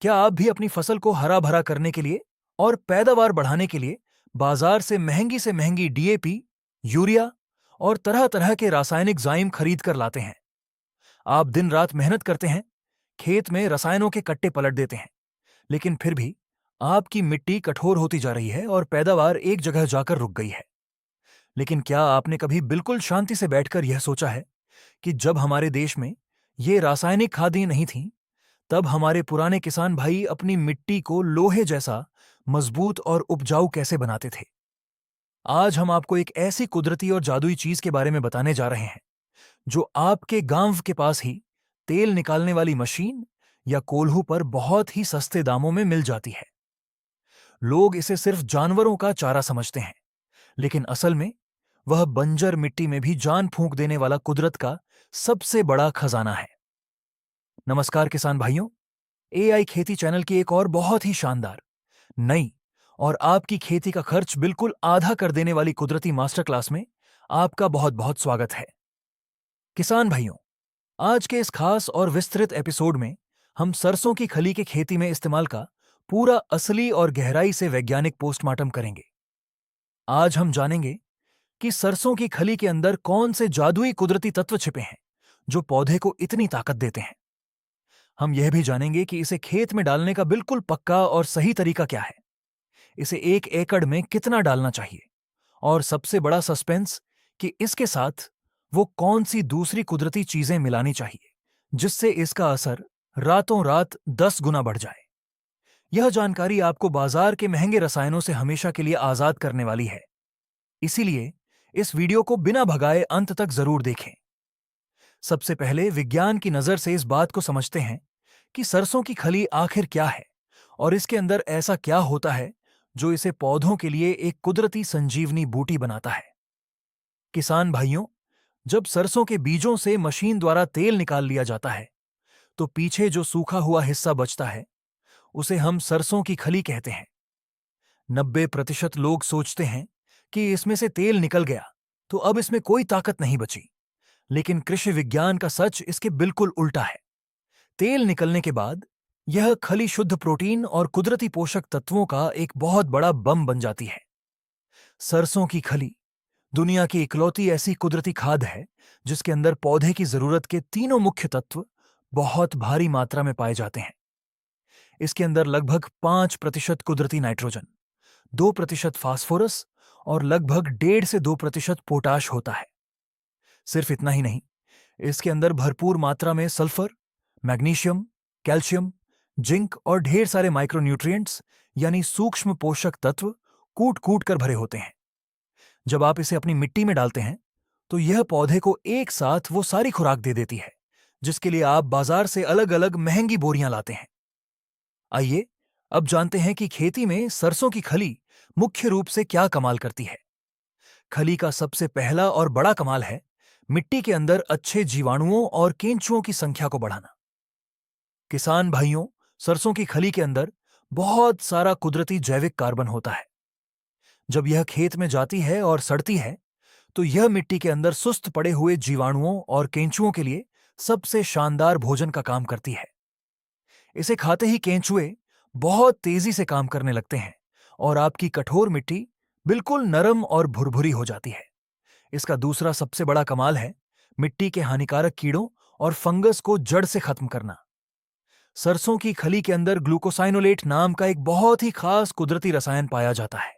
क्या आप भी अपनी फसल को हरा भरा करने के लिए और पैदावार बढ़ाने के लिए बाजार से महंगी डीएपी, यूरिया और तरह तरह के रासायनिक जाइम खरीद कर लाते हैं? आप दिन रात मेहनत करते हैं, खेत में रसायनों के कट्टे पलट देते हैं, लेकिन फिर भी आपकी मिट्टी कठोर होती जा रही है और पैदावार एक जगह जाकर रुक गई है। लेकिन क्या आपने कभी बिल्कुल शांति से बैठकर यह सोचा है कि जब हमारे देश में ये रासायनिक खादें नहीं थीं, तब हमारे पुराने किसान भाई अपनी मिट्टी को लोहे जैसा मजबूत और उपजाऊ कैसे बनाते थे? आज हम आपको एक ऐसी कुदरती और जादुई चीज के बारे में बताने जा रहे हैं जो आपके गांव के पास ही तेल निकालने वाली मशीन या कोल्हू पर बहुत ही सस्ते दामों में मिल जाती है। लोग इसे सिर्फ जानवरों का चारा समझते हैं, लेकिन असल में वह बंजर मिट्टी में भी जान फूंक देने वाला कुदरत का सबसे बड़ा खजाना है। नमस्कार किसान भाइयों, एआई खेती चैनल की एक और बहुत ही शानदार, नई और आपकी खेती का खर्च बिल्कुल आधा कर देने वाली कुदरती मास्टर क्लास में आपका बहुत बहुत स्वागत है। किसान भाइयों, आज के इस खास और विस्तृत एपिसोड में हम सरसों की खली के खेती में इस्तेमाल का पूरा असली और गहराई से वैज्ञानिक पोस्टमार्टम करेंगे। आज हम जानेंगे कि सरसों की खली के अंदर कौन से जादुई कुदरती तत्व छिपे हैं जो पौधे को इतनी ताकत देते हैं। हम यह भी जानेंगे कि इसे खेत में डालने का बिल्कुल पक्का और सही तरीका क्या है, इसे 1 एकड़ में कितना डालना चाहिए, और सबसे बड़ा सस्पेंस कि इसके साथ वो कौन सी दूसरी कुदरती चीजें मिलानी चाहिए जिससे इसका असर रातों रात 10 गुना बढ़ जाए। यह जानकारी आपको बाजार के महंगे रसायनों से हमेशा के लिए आजाद करने वाली है, इसीलिए इस वीडियो को बिना भगाए अंत तक जरूर देखें। सबसे पहले विज्ञान की नजर से इस बात को समझते हैं कि सरसों की खली आखिर क्या है और इसके अंदर ऐसा क्या होता है जो इसे पौधों के लिए एक कुदरती संजीवनी बूटी बनाता है। किसान भाइयों, जब सरसों के बीजों से मशीन द्वारा तेल निकाल लिया जाता है, तो पीछे जो सूखा हुआ हिस्सा बचता है उसे हम सरसों की खली कहते हैं। 90% लोग सोचते हैं कि इसमें से तेल निकल गया तो अब इसमें कोई ताकत नहीं बची, लेकिन कृषि विज्ञान का सच इसके बिल्कुल उल्टा है। तेल निकलने के बाद यह खली शुद्ध प्रोटीन और कुदरती पोषक तत्वों का एक बहुत बड़ा बम बन जाती है। सरसों की खली दुनिया की इकलौती ऐसी कुदरती खाद है जिसके अंदर पौधे की जरूरत के तीनों मुख्य तत्व बहुत भारी मात्रा में पाए जाते हैं। इसके अंदर लगभग 5% कुदरती नाइट्रोजन, 2% फास्फोरस और लगभग 1.5 से 2% पोटाश होता है। सिर्फ इतना ही नहीं, इसके अंदर भरपूर मात्रा में सल्फर, मैग्नीशियम, कैल्शियम, जिंक और ढेर सारे माइक्रोन्यूट्रिएंट्स यानी सूक्ष्म पोषक तत्व कूट कूट कर भरे होते हैं। जब आप इसे अपनी मिट्टी में डालते हैं तो यह पौधे को एक साथ वो सारी खुराक दे देती है जिसके लिए आप बाजार से अलग अलग महंगी बोरियां लाते हैं। आइए अब जानते हैं कि खेती में सरसों की खली मुख्य रूप से क्या कमाल करती है। खली का सबसे पहला और बड़ा कमाल है मिट्टी के अंदर अच्छे जीवाणुओं और केंचुओं की संख्या को बढ़ाना। किसान भाइयों, सरसों की खली के अंदर बहुत सारा कुदरती जैविक कार्बन होता है। जब यह खेत में जाती है और सड़ती है तो यह मिट्टी के अंदर सुस्त पड़े हुए जीवाणुओं और केंचुओं के लिए सबसे शानदार भोजन का काम करती है। इसे खाते ही केंचुए बहुत तेजी से काम करने लगते हैं और आपकी कठोर मिट्टी बिल्कुल नरम और भुरभुरी हो जाती है। इसका दूसरा सबसे बड़ा कमाल है मिट्टी के हानिकारक कीड़ों और फंगस को जड़ से खत्म करना। सरसों की खली के अंदर ग्लूकोसाइनोलेट नाम का एक बहुत ही खास कुदरती रसायन पाया जाता है।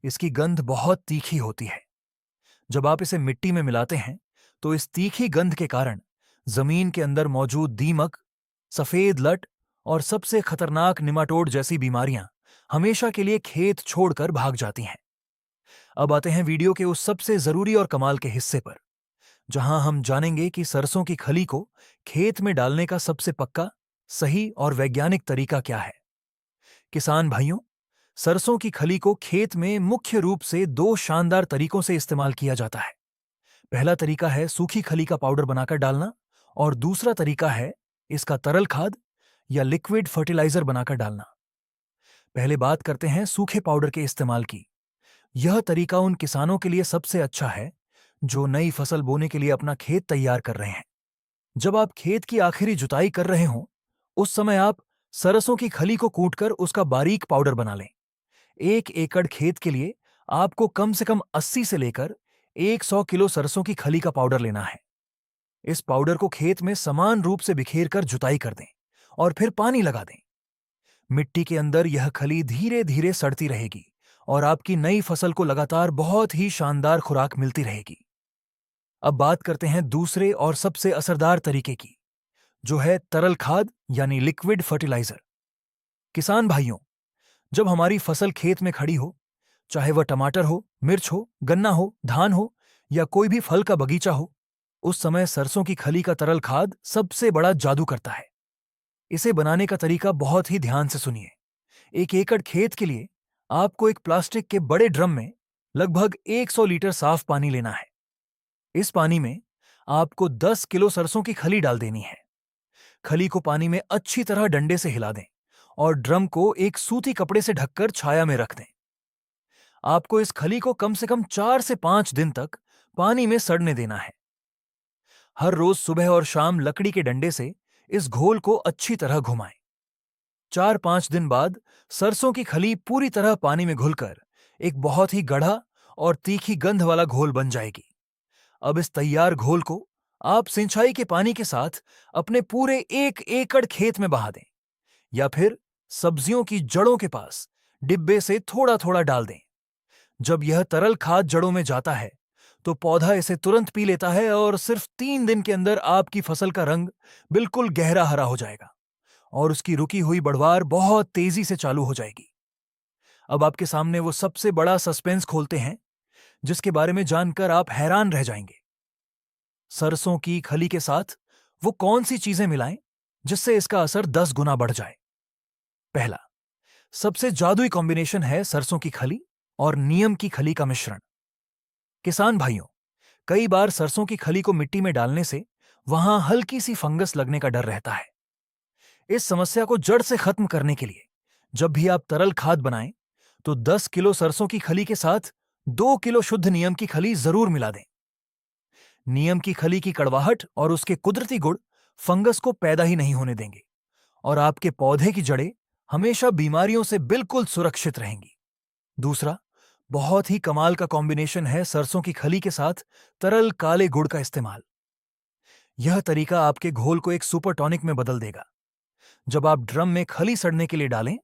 इसकी गंध बहुत तीखी होती है। जब आप इसे मिट्टी में मिलाते हैं तो इस तीखी गंध के कारण जमीन के अंदर मौजूद दीमक, सफेद लट और सबसे खतरनाक निमाटोड जैसी बीमारियां हमेशा के लिए खेत छोड़कर भाग जाती हैं। अब आते हैं वीडियो के उस सबसे जरूरी और कमाल के हिस्से पर, जहां हम जानेंगे कि सरसों की खली को खेत में डालने का सबसे पक्का, सही और वैज्ञानिक तरीका क्या है। किसान भाइयों, सरसों की खली को खेत में मुख्य रूप से 2 शानदार तरीकों से इस्तेमाल किया जाता है। पहला तरीका है सूखी खली का पाउडर बनाकर डालना और दूसरा तरीका है इसका तरल खाद या लिक्विड फर्टिलाइजर बनाकर डालना। पहले बात करते हैं सूखे पाउडर के इस्तेमाल की। यह तरीका उन किसानों के लिए सबसे अच्छा है जो नई फसल बोने के लिए अपना खेत तैयार कर रहे हैं। जब आप खेत की आखिरी जुताई कर रहे हों, उस समय आप सरसों की खली को कूटकर उसका बारीक पाउडर बना लें। 1 एकड़ खेत के लिए आपको कम से कम 80 से लेकर 100 किलो सरसों की खली का पाउडर लेना है। इस पाउडर को खेत में समान रूप से बिखेर कर जुताई कर दें और फिर पानी लगा दें। मिट्टी के अंदर यह खली धीरे धीरे सड़ती रहेगी और आपकी नई फसल को लगातार बहुत ही शानदार खुराक मिलती रहेगी। अब बात करते हैं दूसरे और सबसे असरदार तरीके की, जो है तरल खाद यानी लिक्विड फर्टिलाइजर। किसान भाइयों, जब हमारी फसल खेत में खड़ी हो, चाहे वह टमाटर हो, मिर्च हो, गन्ना हो, धान हो या कोई भी फल का बगीचा हो, उस समय सरसों की खली का तरल खाद सबसे बड़ा जादू करता है। इसे बनाने का तरीका बहुत ही ध्यान से सुनिए। 1 एकड़ खेत के लिए आपको एक प्लास्टिक के बड़े ड्रम में लगभग 100 लीटर साफ पानी लेना है। इस पानी में आपको 10 किलो सरसों की खली डाल देनी है। खली को पानी में अच्छी तरह डंडे से हिला दें और ड्रम को एक सूती कपड़े से ढककर छाया में रख दें। आपको इस खली को कम से कम 4 से 5 दिन तक पानी में सड़ने देना है। हर रोज सुबह और शाम लकड़ी के डंडे से इस घोल को अच्छी तरह घुमाएं। 4-5 दिन बाद सरसों की खली पूरी तरह पानी में घुलकर एक बहुत ही गाढ़ा और तीखी गंध वाला घोल बन जाएगी। अब इस तैयार घोल को आप सिंचाई के पानी के साथ अपने पूरे 1 एकड़ खेत में बहा दें या फिर सब्जियों की जड़ों के पास डिब्बे से थोड़ा थोड़ा डाल दें। जब यह तरल खाद जड़ों में जाता है तो पौधा इसे तुरंत पी लेता है और सिर्फ 3 दिन के अंदर आपकी फसल का रंग बिल्कुल गहरा हरा हो जाएगा और उसकी रुकी हुई बढ़वार बहुत तेजी से चालू हो जाएगी। अब आपके सामने वो सबसे बड़ा सस्पेंस खोलते हैं, जिसके बारे में जानकर आप हैरान रह जाएंगे। सरसों की खली के साथ वो कौन सी चीजें मिलाएं जिससे इसका असर 10 गुना बढ़ जाए? पहला, सबसे जादुई कॉम्बिनेशन है सरसों की खली और नीम की खली का मिश्रण। किसान भाइयों, कई बार सरसों की खली को मिट्टी में डालने से वहां हल्की सी फंगस लगने का डर रहता है। इस समस्या को जड़ से खत्म करने के लिए जब भी आप तरल खाद बनाएं तो 10 किलो सरसों की खली के साथ 2 किलो शुद्ध नीम की खली जरूर मिला दें। नीम की खली की कड़वाहट और उसके कुदरती गुण फंगस को पैदा ही नहीं होने देंगे और आपके पौधे की जड़ें हमेशा बीमारियों से बिल्कुल सुरक्षित रहेंगी। दूसरा, बहुत ही कमाल का कॉम्बिनेशन है सरसों की खली के साथ तरल काले गुड़ का इस्तेमाल। यह तरीका आपके घोल को एक सुपर टॉनिक में बदल देगा। जब आप ड्रम में खली सड़ने के लिए डालें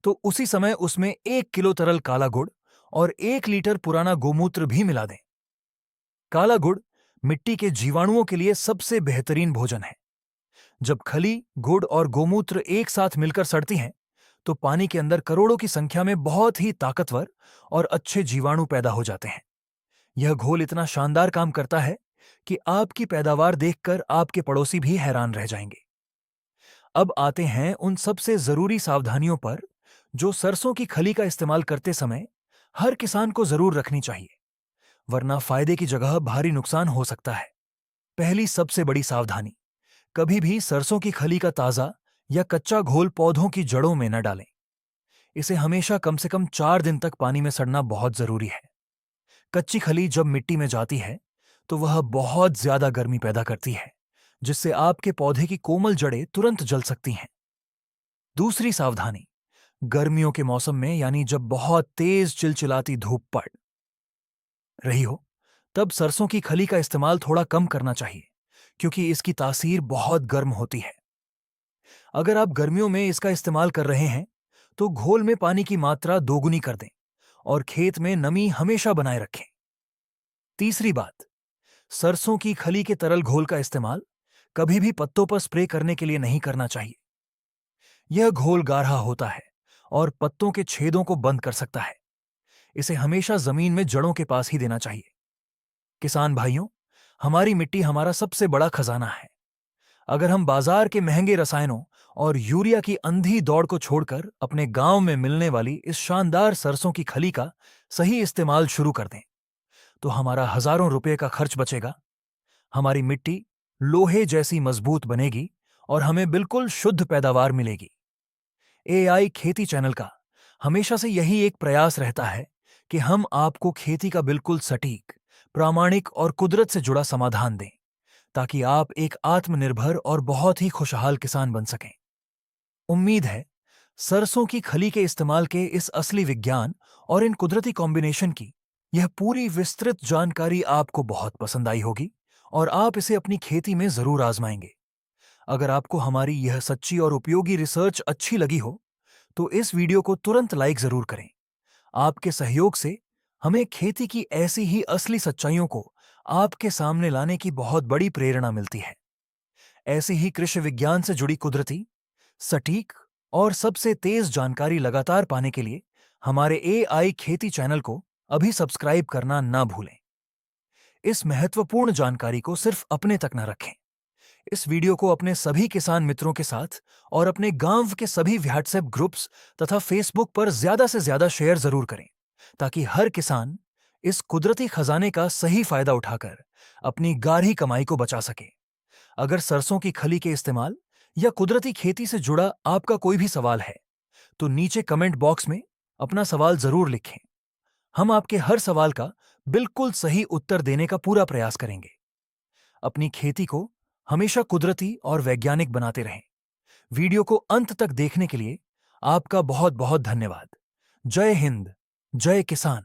तो उसी समय उसमें 1 किलो तरल काला गुड़ और 1 लीटर पुराना गोमूत्र भी मिला दें। काला गुड़ मिट्टी के जीवाणुओं के लिए सबसे बेहतरीन भोजन है। जब खली, गुड़ और गोमूत्र एक साथ मिलकर सड़ती हैं तो पानी के अंदर करोड़ों की संख्या में बहुत ही ताकतवर और अच्छे जीवाणु पैदा हो जाते हैं। यह घोल इतना शानदार काम करता है कि आपकी पैदावार देखकर आपके पड़ोसी भी हैरान रह जाएंगे। अब आते हैं उन सबसे जरूरी सावधानियों पर जो सरसों की खली का इस्तेमाल करते समय हर किसान को जरूर रखनी चाहिए, वरना फायदे की जगह भारी नुकसान हो सकता है। पहली सबसे बड़ी सावधानी, कभी भी सरसों की खली का ताजा या कच्चा घोल पौधों की जड़ों में न डालें। इसे हमेशा कम से कम 4 दिन तक पानी में सड़ना बहुत जरूरी है। कच्ची खली जब मिट्टी में जाती है तो वह बहुत ज्यादा गर्मी पैदा करती है, जिससे आपके पौधे की कोमल जड़ें तुरंत जल सकती हैं। दूसरी सावधानी, गर्मियों के मौसम में यानी जब बहुत तेज चिलचिलाती धूप पड़ रही हो, तब सरसों की खली का इस्तेमाल थोड़ा कम करना चाहिए, क्योंकि इसकी तासीर बहुत गर्म होती है। अगर आप गर्मियों में इसका इस्तेमाल कर रहे हैं तो घोल में पानी की मात्रा दोगुनी कर दें और खेत में नमी हमेशा बनाए रखें। तीसरी बात, सरसों की खली के तरल घोल का इस्तेमाल कभी भी पत्तों पर स्प्रे करने के लिए नहीं करना चाहिए। यह घोल गाढ़ा होता है और पत्तों के छेदों को बंद कर सकता है। इसे हमेशा जमीन में जड़ों के पास ही देना चाहिए। किसान भाइयों, हमारी मिट्टी हमारा सबसे बड़ा खजाना है। अगर हम बाजार के महंगे रसायनों और यूरिया की अंधी दौड़ को छोड़कर अपने गांव में मिलने वाली इस शानदार सरसों की खली का सही इस्तेमाल शुरू कर दें तो हमारा हजारों रुपए का खर्च बचेगा, हमारी मिट्टी लोहे जैसी मजबूत बनेगी और हमें बिल्कुल शुद्ध पैदावार मिलेगी। एआई खेती चैनल का हमेशा से यही एक प्रयास रहता है कि हम आपको खेती का बिल्कुल सटीक, प्रामाणिक और कुदरत से जुड़ा समाधान दें, ताकि आप एक आत्मनिर्भर और बहुत ही खुशहाल किसान बन सकें। उम्मीद है सरसों की खली के इस्तेमाल के इस असली विज्ञान और इन कुदरती कॉम्बिनेशन की यह पूरी विस्तृत जानकारी आपको बहुत पसंद आई होगी और आप इसे अपनी खेती में जरूर आजमाएंगे। अगर आपको हमारी यह सच्ची और उपयोगी रिसर्च अच्छी लगी हो तो इस वीडियो को तुरंत लाइक जरूर करें। आपके सहयोग से हमें खेती की ऐसी ही असली सच्चाइयों को आपके सामने लाने की बहुत बड़ी प्रेरणा मिलती है। ऐसी ही कृषि विज्ञान से जुड़ी कुदरती, सटीक और सबसे तेज जानकारी लगातार पाने के लिए हमारे एआई खेती चैनल को अभी सब्सक्राइब करना ना भूलें। इस महत्वपूर्ण जानकारी को सिर्फ अपने तक न रखें। इस वीडियो को अपने सभी किसान मित्रों के साथ और अपने गांव के सभी व्हाट्सएप ग्रुप्स तथा फेसबुक पर ज्यादा से ज्यादा शेयर जरूर करें, ताकि हर किसान इस कुदरती खजाने का सही फायदा उठाकर अपनी गाढ़ी कमाई को बचा सके। अगर सरसों की खली के इस्तेमाल या कुदरती खेती से जुड़ा आपका कोई भी सवाल है तो नीचे कमेंट बॉक्स में अपना सवाल जरूर लिखें। हम आपके हर सवाल का बिल्कुल सही उत्तर देने का पूरा प्रयास करेंगे। अपनी खेती को हमेशा कुदरती और वैज्ञानिक बनाते रहें। वीडियो को अंत तक देखने के लिए आपका बहुत बहुत धन्यवाद। जय हिंद, जय किसान।